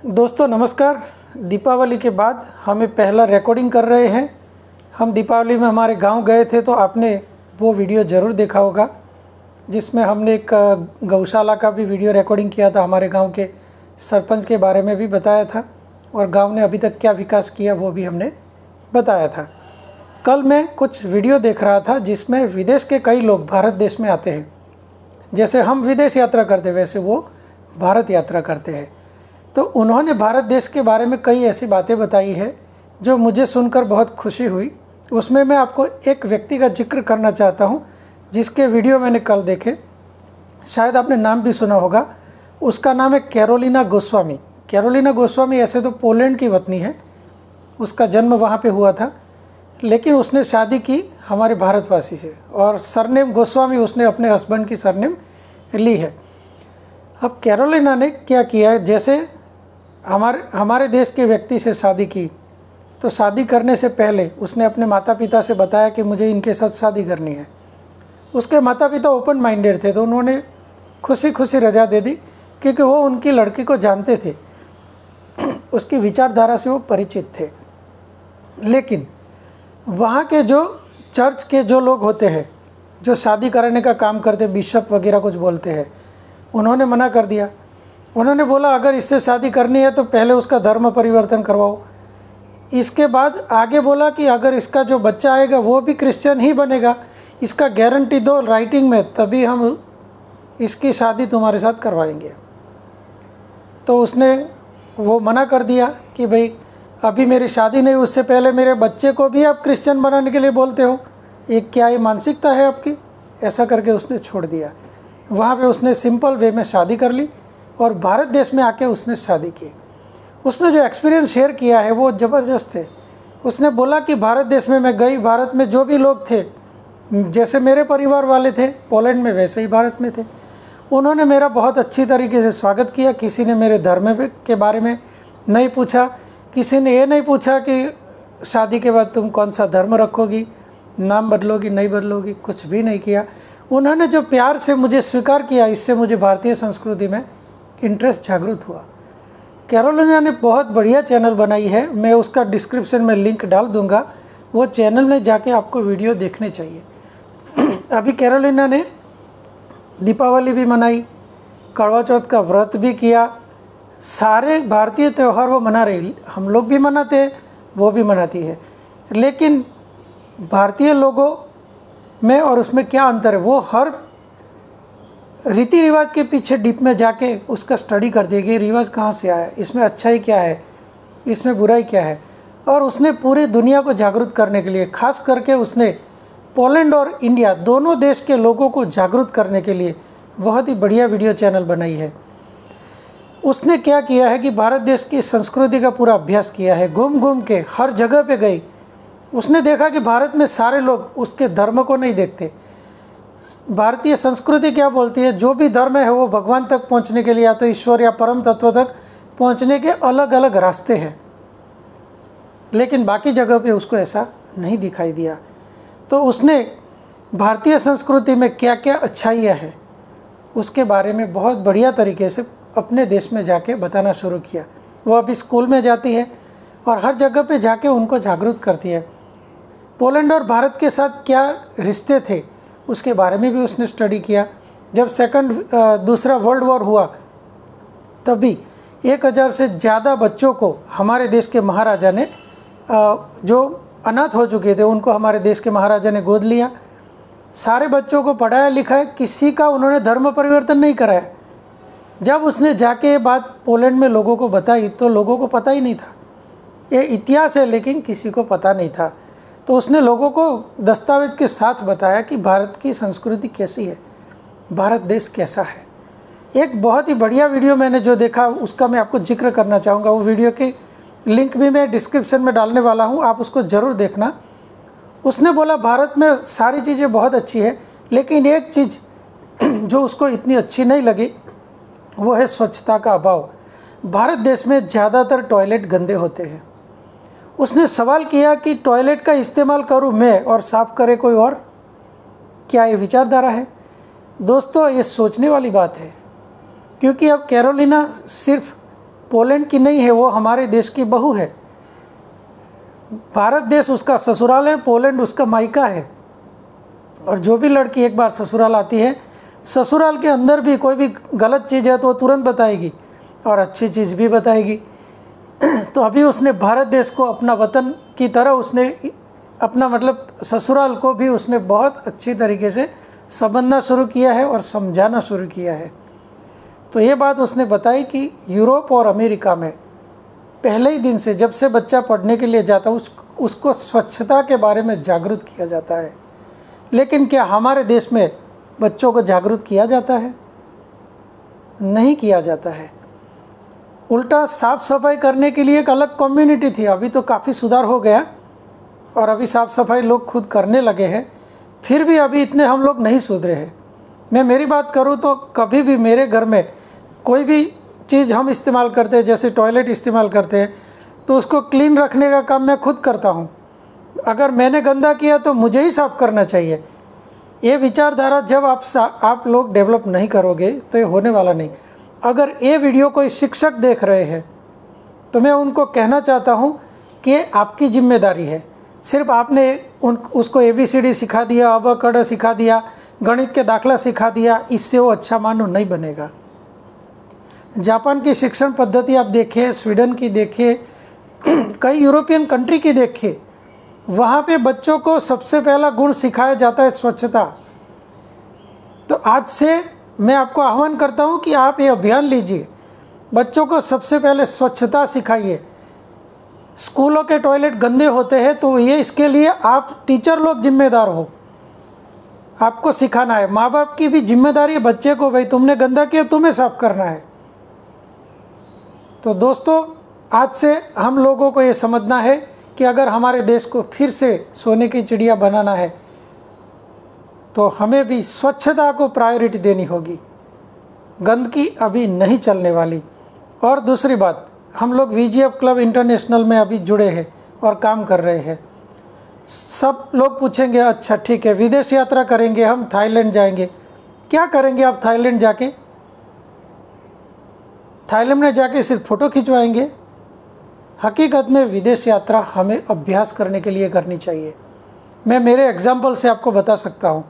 दोस्तों नमस्कार। दीपावली के बाद हमें पहला रिकॉर्डिंग कर रहे हैं। हम दीपावली में हमारे गांव गए थे तो आपने वो वीडियो ज़रूर देखा होगा जिसमें हमने एक गौशाला का भी वीडियो रिकॉर्डिंग किया था। हमारे गांव के सरपंच के बारे में भी बताया था और गांव ने अभी तक क्या विकास किया वो भी हमने बताया था। कल मैं कुछ वीडियो देख रहा था जिसमें विदेश के कई लोग भारत देश में आते हैं। जैसे हम विदेश यात्रा करते वैसे वो भारत यात्रा करते हैं। तो उन्होंने भारत देश के बारे में कई ऐसी बातें बताई है जो मुझे सुनकर बहुत खुशी हुई। उसमें मैं आपको एक व्यक्ति का जिक्र करना चाहता हूं जिसके वीडियो मैंने कल देखे, शायद आपने नाम भी सुना होगा। उसका नाम है कैरोलिना गोस्वामी। कैरोलिना गोस्वामी ऐसे तो पोलैंड की वतनी है, उसका जन्म वहाँ पे हुआ था, लेकिन उसने शादी की हमारे भारतवासी से और सरनेम गोस्वामी उसने अपने हस्बैंड की सरनेम ली है। अब कैरोलिना ने क्या किया है, जैसे हमारे देश के व्यक्ति से शादी की तो शादी करने से पहले उसने अपने माता पिता से बताया कि मुझे इनके साथ शादी करनी है। उसके माता पिता ओपन माइंडेड थे तो उन्होंने खुशी खुशी रजा दे दी क्योंकि वो उनकी लड़की को जानते थे, उसकी विचारधारा से वो परिचित थे। लेकिन वहाँ के जो चर्च के जो लोग होते हैं जो शादी कराने का काम करते, बिशप वगैरह कुछ बोलते हैं, उन्होंने मना कर दिया। उन्होंने बोला अगर इससे शादी करनी है तो पहले उसका धर्म परिवर्तन करवाओ। इसके बाद आगे बोला कि अगर इसका जो बच्चा आएगा वो भी क्रिश्चियन ही बनेगा, इसका गारंटी दो राइटिंग में, तभी हम इसकी शादी तुम्हारे साथ करवाएंगे। तो उसने वो मना कर दिया कि भाई अभी मेरी शादी नहीं, उससे पहले मेरे बच्चे को भी आप क्रिश्चियन बनाने के लिए बोलते हो, क्या ये मानसिकता है आपकी? ऐसा करके उसने छोड़ दिया। वहाँ पे उसने सिंपल वे में शादी कर ली और भारत देश में आके उसने शादी की। उसने जो एक्सपीरियंस शेयर किया है वो ज़बरदस्त है। उसने बोला कि भारत देश में मैं गई, भारत में जो भी लोग थे, जैसे मेरे परिवार वाले थे पोलैंड में वैसे ही भारत में थे, उन्होंने मेरा बहुत अच्छी तरीके से स्वागत किया। किसी ने मेरे धर्म के बारे में नहीं पूछा, किसी ने ये नहीं पूछा कि शादी के बाद तुम कौन सा धर्म रखोगी, नाम बदलोगी नहीं बदलोगी, कुछ भी नहीं किया। उन्होंने जो प्यार से मुझे स्वीकार किया, इससे मुझे भारतीय संस्कृति में इंटरेस्ट जागृत हुआ। कैरोलिना ने बहुत बढ़िया चैनल बनाई है, मैं उसका डिस्क्रिप्शन में लिंक डाल दूंगा, वो चैनल में जाके आपको वीडियो देखने चाहिए। अभी कैरोलिना ने दीपावली भी मनाई, करवा चौथ का व्रत भी किया, सारे भारतीय त्यौहार वो मना रही। हम लोग भी मनाते हैं, वो भी मनाती है, लेकिन भारतीय लोगों में और उसमें क्या अंतर है वो हर रीति रिवाज के पीछे डीप में जाके उसका स्टडी कर देगी। रिवाज कहाँ से आया, इसमें अच्छाई क्या है, इसमें बुराई क्या है। और उसने पूरी दुनिया को जागरूक करने के लिए, खास करके उसने पोलैंड और इंडिया दोनों देश के लोगों को जागरूक करने के लिए बहुत ही बढ़िया वीडियो चैनल बनाई है। उसने क्या किया है कि भारत देश की संस्कृति का पूरा अभ्यास किया है, घूम घूम के हर जगह पे गई। उसने देखा कि भारत में सारे लोग उसके धर्म को नहीं देखते। भारतीय संस्कृति क्या बोलती है, जो भी धर्म है वो भगवान तक पहुंचने के लिए या तो ईश्वर या परम तत्व तक पहुंचने के अलग अलग रास्ते हैं, लेकिन बाकी जगह पे उसको ऐसा नहीं दिखाई दिया। तो उसने भारतीय संस्कृति में क्या क्या अच्छाइयाँ हैं उसके बारे में बहुत बढ़िया तरीके से अपने देश में जाके बताना शुरू किया। वो अभी स्कूल में जाती है और हर जगह पे जाके उनको जागरूक करती है। पोलैंड और भारत के साथ क्या रिश्ते थे उसके बारे में भी उसने स्टडी किया। जब दूसरा वर्ल्ड वॉर हुआ तभी 1000 से ज़्यादा बच्चों को हमारे देश के महाराजा ने, जो अनाथ हो चुके थे उनको हमारे देश के महाराजा ने गोद लिया, सारे बच्चों को पढ़ाया लिखाया, किसी का उन्होंने धर्म परिवर्तन नहीं कराया। जब उसने जाके ये बात पोलैंड में लोगों को बताई तो लोगों को पता ही नहीं था, ये इतिहास है लेकिन किसी को पता नहीं था। तो उसने लोगों को दस्तावेज के साथ बताया कि भारत की संस्कृति कैसी है, भारत देश कैसा है। एक बहुत ही बढ़िया वीडियो मैंने जो देखा उसका मैं आपको जिक्र करना चाहूँगा। वो वीडियो की लिंक भी मैं डिस्क्रिप्शन में डालने वाला हूँ, आप उसको ज़रूर देखना। उसने बोला भारत में सारी चीज़ें बहुत अच्छी है, लेकिन एक चीज़ जो उसको इतनी अच्छी नहीं लगी वो है स्वच्छता का अभाव। भारत देश में ज़्यादातर टॉयलेट गंदे होते हैं। उसने सवाल किया कि टॉयलेट का इस्तेमाल करूं मैं और साफ़ करे कोई और, क्या ये विचारधारा है? दोस्तों ये सोचने वाली बात है, क्योंकि अब कैरोलिना सिर्फ पोलैंड की नहीं है, वो हमारे देश की बहू है। भारत देश उसका ससुराल है, पोलैंड उसका मायका है। और जो भी लड़की एक बार ससुराल आती है, ससुराल के अंदर भी कोई भी गलत चीज़ है तो वो तुरंत बताएगी और अच्छी चीज़ भी बताएगी। तो अभी उसने भारत देश को अपना वतन की तरह उसने अपना मतलब ससुराल को भी उसने बहुत अच्छी तरीके से समझना शुरू किया है और समझाना शुरू किया है। तो ये बात उसने बताई कि यूरोप और अमेरिका में पहले ही दिन से जब से बच्चा पढ़ने के लिए जाता उसको स्वच्छता के बारे में जागरूक किया जाता है। लेकिन क्या हमारे देश में बच्चों को जागरूक किया जाता है? नहीं किया जाता है। उल्टा साफ़ सफाई करने के लिए एक अलग कम्युनिटी थी। अभी तो काफ़ी सुधार हो गया और अभी साफ़ सफाई लोग खुद करने लगे हैं, फिर भी अभी इतने हम लोग नहीं सुधरे हैं। मैं मेरी बात करूं तो कभी भी मेरे घर में कोई भी चीज़ हम इस्तेमाल करते हैं, जैसे टॉयलेट इस्तेमाल करते हैं, तो उसको क्लीन रखने का काम मैं खुद करता हूं। अगर मैंने गंदा किया तो मुझे ही साफ़ करना चाहिए। ये विचारधारा जब आप लोग डेवलप नहीं करोगे तो ये होने वाला नहीं। अगर ये वीडियो कोई शिक्षक देख रहे हैं तो मैं उनको कहना चाहता हूँ कि आपकी जिम्मेदारी है। सिर्फ आपने उसको ABCD सिखा दिया, अब कड़ सिखा दिया, गणित के दाखला सिखा दिया, इससे वो अच्छा मानव नहीं बनेगा। जापान की शिक्षण पद्धति आप देखिए, स्वीडन की देखिए, कई यूरोपियन कंट्री की देखिए, वहाँ पे बच्चों को सबसे पहला गुण सिखाया जाता है स्वच्छता। तो आज से मैं आपको आह्वान करता हूँ कि आप ये अभियान लीजिए, बच्चों को सबसे पहले स्वच्छता सिखाइए। स्कूलों के टॉयलेट गंदे होते हैं तो ये इसके लिए आप टीचर लोग जिम्मेदार हो, आपको सिखाना है। माँ बाप की भी जिम्मेदारी है बच्चे को, भाई तुमने गंदा किया तुम्हें साफ करना है। तो दोस्तों, आज से हम लोगों को ये समझना है कि अगर हमारे देश को फिर से सोने की चिड़िया बनाना है तो हमें भी स्वच्छता को प्रायोरिटी देनी होगी। गंदगी अभी नहीं चलने वाली। और दूसरी बात, हम लोग VGF क्लब इंटरनेशनल में अभी जुड़े हैं और काम कर रहे हैं। सब लोग पूछेंगे अच्छा ठीक है, विदेश यात्रा करेंगे, हम थाईलैंड जाएंगे। क्या करेंगे आप थाईलैंड जाके? थाईलैंड में जाके सिर्फ फ़ोटो खिंचवाएंगे? हकीकत में विदेश यात्रा हमें अभ्यास करने के लिए करनी चाहिए। मैं मेरे एग्जाम्पल से आपको बता सकता हूँ।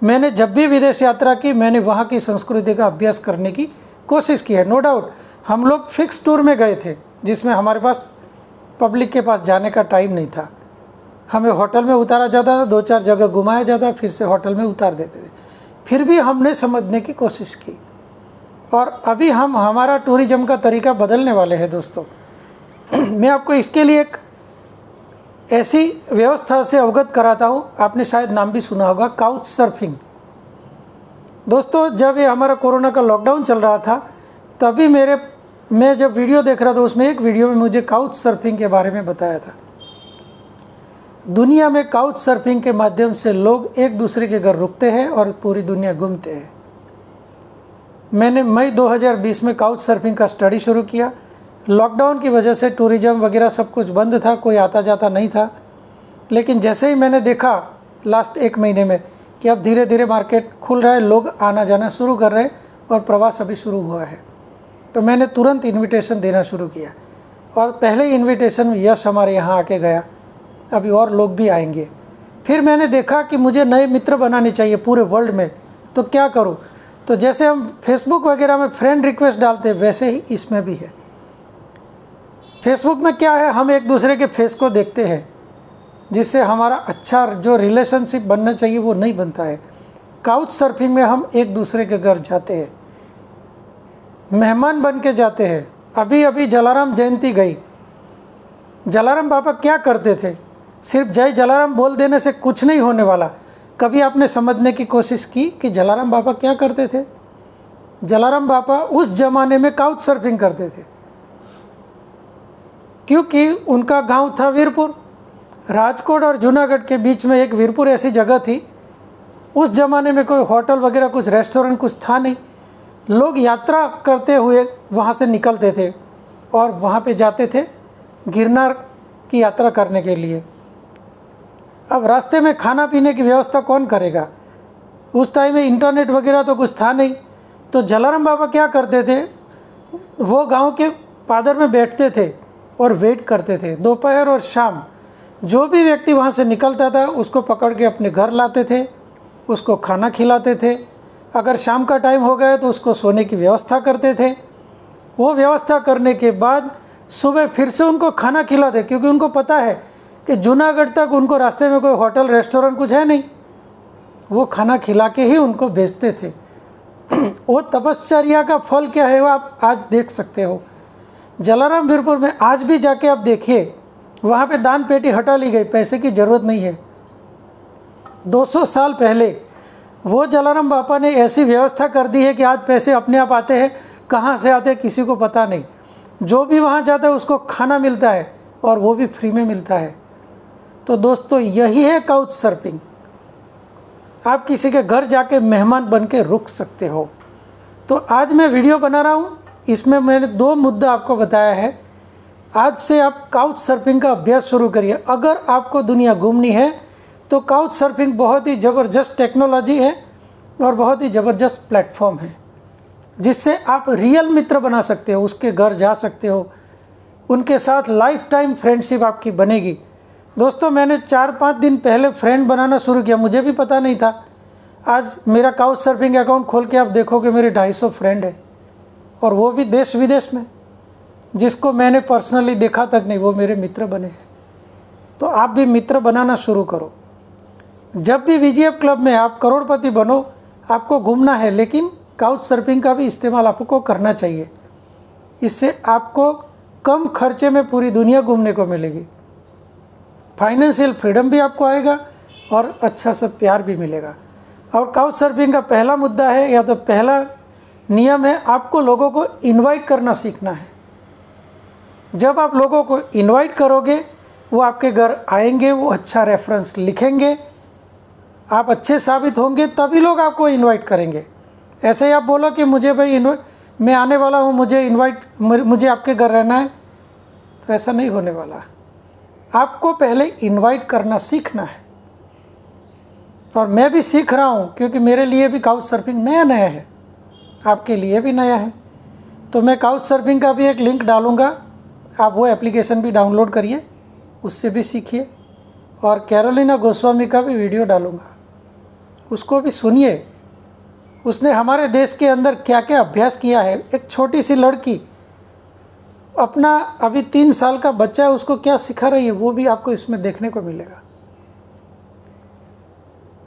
मैंने जब भी विदेश यात्रा की, मैंने वहाँ की संस्कृति का अभ्यास करने की कोशिश की है। नो डाउट हम लोग फिक्स टूर में गए थे जिसमें हमारे पास पब्लिक के पास जाने का टाइम नहीं था। हमें होटल में उतारा जाता था, 2-4 जगह घुमाया जाता, फिर से होटल में उतार देते थे। फिर भी हमने समझने की कोशिश की और अभी हम हमारा टूरिज्म का तरीका बदलने वाले हैं दोस्तों। मैं आपको इसके लिए एक ऐसी व्यवस्था से अवगत कराता हूँ, आपने शायद नाम भी सुना होगा, काउच सर्फिंग। दोस्तों, जब ये हमारा कोरोना का लॉकडाउन चल रहा था तभी मैं जब वीडियो देख रहा था उसमें एक वीडियो में मुझे काउच सर्फिंग के बारे में बताया था। दुनिया में काउच सर्फिंग के माध्यम से लोग एक दूसरे के घर रुकते हैं और पूरी दुनिया घूमते हैं। मैंने मई 2020 में काउच सर्फिंग का स्टडी शुरू किया। लॉकडाउन की वजह से टूरिज्म वगैरह सब कुछ बंद था, कोई आता जाता नहीं था। लेकिन जैसे ही मैंने देखा लास्ट 1 महीने में कि अब धीरे धीरे मार्केट खुल रहा है, लोग आना जाना शुरू कर रहे हैं और प्रवास अभी शुरू हुआ है, तो मैंने तुरंत इनविटेशन देना शुरू किया। और पहले ही इनविटेशन में यश हमारे यहाँ आके गया, अभी और लोग भी आएंगे। फिर मैंने देखा कि मुझे नए मित्र बनाने चाहिए पूरे वर्ल्ड में, तो क्या करूँ? तो जैसे हम फेसबुक वगैरह में फ्रेंड रिक्वेस्ट डालते हैं वैसे ही इसमें भी है। फेसबुक में क्या है, हम एक दूसरे के फेस को देखते हैं, जिससे हमारा अच्छा जो रिलेशनशिप बनना चाहिए वो नहीं बनता है। काउच सर्फिंग में हम एक दूसरे के घर जाते हैं, मेहमान बन के जाते हैं। अभी अभी जलाराम जयंती गई। जलाराम बाबा क्या करते थे? सिर्फ जय जलाराम बोल देने से कुछ नहीं होने वाला। कभी आपने समझने की कोशिश की कि जलाराम बाबा क्या करते थे? जलाराम बाबा उस ज़माने में काउच सर्फिंग करते थे, क्योंकि उनका गांव था वीरपुर। राजकोट और जूनागढ़ के बीच में एक वीरपुर ऐसी जगह थी। उस ज़माने में कोई होटल वगैरह, कुछ रेस्टोरेंट कुछ था नहीं। लोग यात्रा करते हुए वहाँ से निकलते थे और वहाँ पे जाते थे गिरनार की यात्रा करने के लिए। अब रास्ते में खाना पीने की व्यवस्था कौन करेगा? उस टाइम में इंटरनेट वगैरह तो कुछ था नहीं। तो जलाराम बाबा क्या करते थे, वो गांव के पादर में बैठते थे और वेट करते थे। दोपहर और शाम जो भी व्यक्ति वहाँ से निकलता था उसको पकड़ के अपने घर लाते थे, उसको खाना खिलाते थे। अगर शाम का टाइम हो गया तो उसको सोने की व्यवस्था करते थे। वो व्यवस्था करने के बाद सुबह फिर से उनको खाना खिलाते, क्योंकि उनको पता है कि जूनागढ़ तक उनको रास्ते में कोई होटल रेस्टोरेंट कुछ है नहीं। वो खाना खिला के ही उनको भेजते थे। वो तपश्चर्या का फल क्या है वो आप आज देख सकते हो। जलाराम वीरपुर में आज भी जाके आप देखिए, वहाँ पे दान पेटी हटा ली गई, पैसे की ज़रूरत नहीं है। 200 साल पहले वो जलाराम बापा ने ऐसी व्यवस्था कर दी है कि आज पैसे अपने आप आते हैं। कहाँ से आते हैं किसी को पता नहीं। जो भी वहाँ जाता है उसको खाना मिलता है और वो भी फ्री में मिलता है। तो दोस्तों यही है काउच सर्फिंग। आप किसी के घर जाके मेहमान बन के रुक सकते हो। तो आज मैं वीडियो बना रहा हूँ, इसमें मैंने 2 मुद्दा आपको बताया है। आज से आप काउच सर्फिंग का अभ्यास शुरू करिए। अगर आपको दुनिया घूमनी है तो काउच सर्फिंग बहुत ही ज़बरदस्त टेक्नोलॉजी है और बहुत ही ज़बरदस्त प्लेटफॉर्म है, जिससे आप रियल मित्र बना सकते हो। उसके घर जा सकते हो, उनके साथ लाइफ टाइम फ्रेंडशिप आपकी बनेगी। दोस्तों मैंने 4-5 दिन पहले फ्रेंड बनाना शुरू किया, मुझे भी पता नहीं था। आज मेरा काउच सर्फिंग अकाउंट खोल के आप देखोगे मेरे 250 फ्रेंड है, और वो भी देश विदेश में। जिसको मैंने पर्सनली देखा तक नहीं, वो मेरे मित्र बने हैं। तो आप भी मित्र बनाना शुरू करो। जब भी VGF क्लब में आप करोड़पति बनो, आपको घूमना है, लेकिन काउच सर्फिंग का भी इस्तेमाल आपको करना चाहिए। इससे आपको कम खर्चे में पूरी दुनिया घूमने को मिलेगी। फाइनेंशियल फ्रीडम भी आपको आएगा और अच्छा सा प्यार भी मिलेगा। और काउच सर्फिंग का पहला मुद्दा है, या तो पहला नियम है, आपको लोगों को इनवाइट करना सीखना है। जब आप लोगों को इनवाइट करोगे, वो आपके घर आएंगे, वो अच्छा रेफरेंस लिखेंगे, आप अच्छे साबित होंगे, तभी लोग आपको इनवाइट करेंगे। ऐसे ही आप बोलो कि मुझे भाई मैं आने वाला हूँ, मुझे आपके घर रहना है, तो ऐसा नहीं होने वाला। आपको पहले इनवाइट करना सीखना है। और मैं भी सीख रहा हूँ, क्योंकि मेरे लिए भी काउच सर्फिंग नया है, आपके लिए भी नया है। तो मैं काउच सर्फिंग का भी एक लिंक डालूँगा, आप वो एप्लीकेशन भी डाउनलोड करिए, उससे भी सीखिए। और कैरोलिना गोस्वामी का भी वीडियो डालूँगा, उसको भी सुनिए। उसने हमारे देश के अंदर क्या क्या अभ्यास किया है। एक छोटी सी लड़की अपना अभी 3 साल का बच्चा है, उसको क्या सिखा रही है, वो भी आपको इसमें देखने को मिलेगा।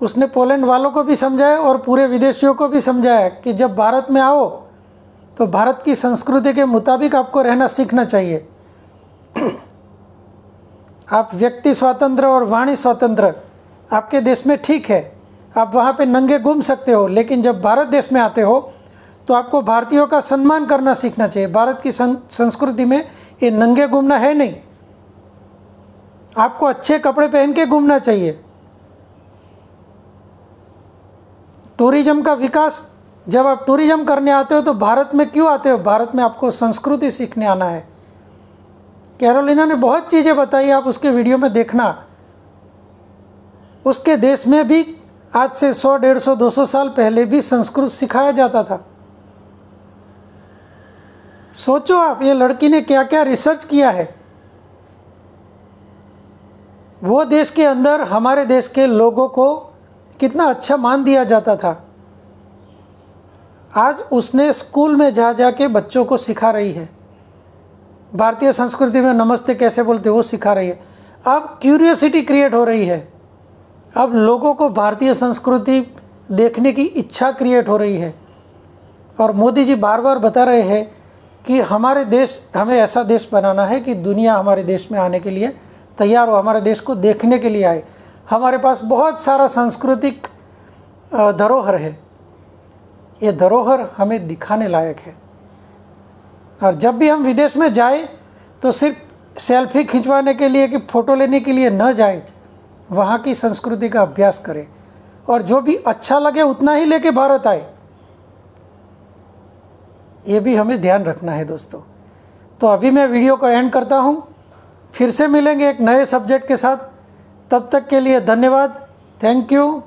उसने पोलैंड वालों को भी समझाया और पूरे विदेशियों को भी समझाया कि जब भारत में आओ तो भारत की संस्कृति के मुताबिक आपको रहना सीखना चाहिए। आप व्यक्ति स्वातंत्र और वाणी स्वतंत्र आपके देश में ठीक है, आप वहाँ पे नंगे घूम सकते हो, लेकिन जब भारत देश में आते हो तो आपको भारतीयों का सम्मान करना सीखना चाहिए। भारत की संस्कृति में ये नंगे घूमना है नहीं, आपको अच्छे कपड़े पहन के घूमना चाहिए। टूरिज्म का विकास, जब आप टूरिज्म करने आते हो तो भारत में क्यों आते हो? भारत में आपको संस्कृति सीखने आना है। कैरोलिना ने बहुत चीज़ें बताई, आप उसके वीडियो में देखना। उसके देश में भी आज से 100, 150, 200 साल पहले भी संस्कृत सिखाया जाता था। सोचो आप, ये लड़की ने क्या क्या रिसर्च किया है। वो देश के अंदर हमारे देश के लोगों को कितना अच्छा मान दिया जाता था, आज उसने स्कूल में जा के बच्चों को सिखा रही है। भारतीय संस्कृति में नमस्ते कैसे बोलते वो सिखा रही है। अब क्यूरियोसिटी क्रिएट हो रही है, अब लोगों को भारतीय संस्कृति देखने की इच्छा क्रिएट हो रही है। और मोदी जी बार बार बता रहे हैं कि हमें ऐसा देश बनाना है कि दुनिया हमारे देश में आने के लिए तैयार हो, हमारे देश को देखने के लिए आए। हमारे पास बहुत सारा सांस्कृतिक धरोहर है, ये धरोहर हमें दिखाने लायक है। और जब भी हम विदेश में जाए तो सिर्फ सेल्फी खिंचवाने के लिए कि फ़ोटो लेने के लिए न जाए, वहाँ की संस्कृति का अभ्यास करें और जो भी अच्छा लगे उतना ही लेके भारत आए। ये भी हमें ध्यान रखना है दोस्तों। तो अभी मैं वीडियो को एंड करता हूँ, फिर से मिलेंगे एक नए सब्जेक्ट के साथ। तब तक के लिए धन्यवाद, थैंक यू।